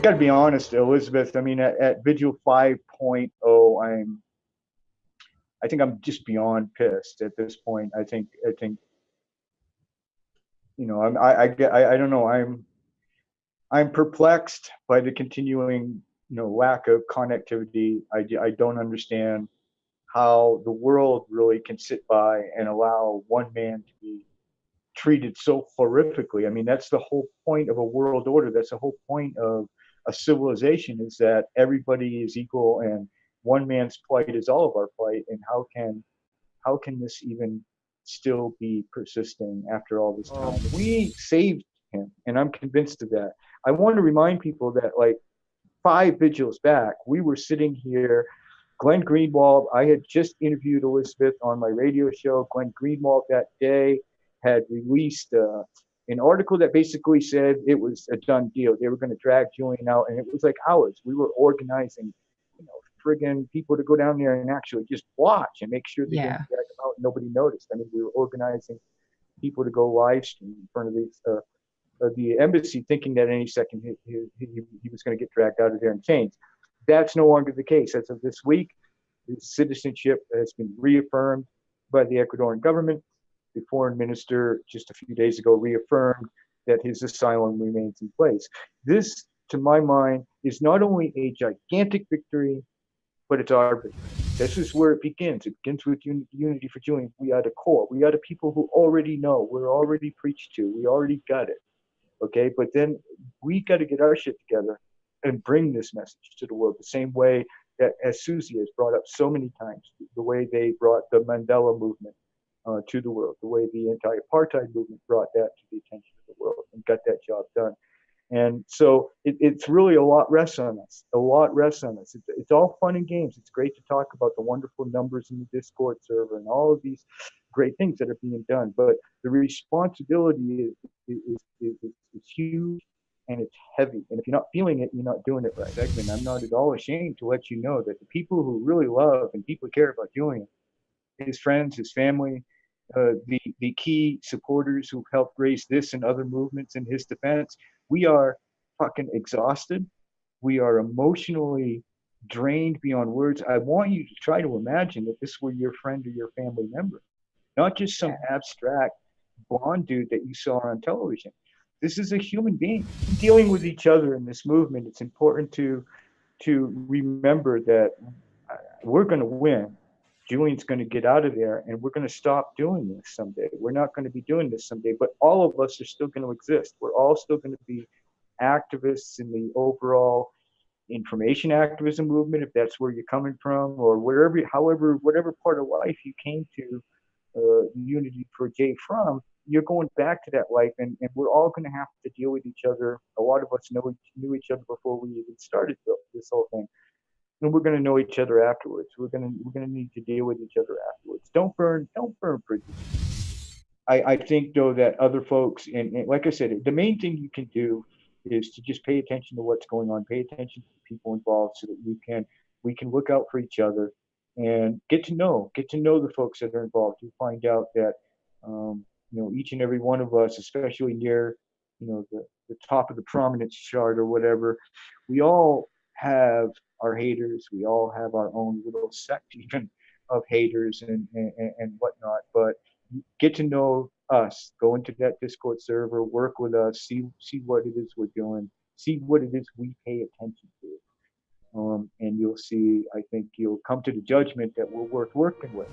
got to be honest, Elizabeth. I mean, at Vigil 5.0, I think I'm just beyond pissed at this point. I think, you know, I don't know. I'm perplexed by the continuing, you know, lack of connectivity. I don't understand how the world really can sit by and allow one man to be treated so horrifically. I mean, that's the whole point of a world order. That's the whole point of a civilization, is that everybody is equal and one man's plight is all of our plight. And how can this even still be persisting after all this time? We saved him, and I'm convinced of that. I want to remind people that, like, 5 vigils back, we were sitting here. Glenn Greenwald, I had just interviewed Elizabeth on my radio show. Glenn Greenwald that day had released an article that basically said it was a done deal. They were going to drag Julian out, and it was like hours. We were organizing, you know, friggin' people to go down there and actually just watch and make sure they didn't drag him out and nobody noticed. I mean, we were organizing people to go live stream in front of the embassy, thinking that any second he was going to get dragged out of there and changed. That's no longer the case. As of this week, his citizenship has been reaffirmed by the Ecuadorian government. The foreign minister just a few days ago reaffirmed that his asylum remains in place. This, to my mind, is not only a gigantic victory, but it's our victory. This is where it begins. It begins with Unity for Julian. We are the core. We are the people who already know. We're already preached to. We already got it. Okay, but then we got to get our shit together and bring this message to the world the same way that, as Susie has brought up so many times, the way they brought the Mandela movement to the world, the way the anti-apartheid movement brought that to the attention of the world and got that job done. And so it's really a lot rests on us. A lot rests on us. It's all fun and games. It's great to talk about the wonderful numbers in the Discord server and all of these great things that are being done. But the responsibility is huge and it's heavy. And if you're not feeling it, you're not doing it right. Segment, I'm not at all ashamed to let you know that the people who really love and deeply care about Julian, his friends, his family, the key supporters who've helped raise this and other movements in his defense, we are fucking exhausted. We are emotionally drained beyond words. I want you to try to imagine that this were your friend or your family member, not just some abstract blonde dude that you saw on television. This is a human being dealing with each other in this movement. It's important to remember that we're going to win. Julian's going to get out of there, and we're going to stop doing this someday. We're not going to be doing this someday, but all of us are still going to exist. We're all still going to be activists in the overall information activism movement, if that's where you're coming from, or whatever part of life you came to Unity4J from, you're going back to that life, and we're all going to have to deal with each other. A lot of us knew each other before we even started this whole thing. And we're going to know each other afterwards. We're going to need to deal with each other afterwards. Don't burn bridges. I think though that other folks, and like I said, the main thing you can do is to just pay attention to what's going on, pay attention to the people involved, so that we can look out for each other and get to know the folks that are involved. You find out that each and every one of us, especially near the top of the prominence chart or whatever, we all have our haters. We all have our own little sect even of haters and whatnot. But get to know us. Go into that Discord server, work with us, see what it is we're doing, see what it is we pay attention to. And you'll see, I think you'll come to the judgment that we're worth working with.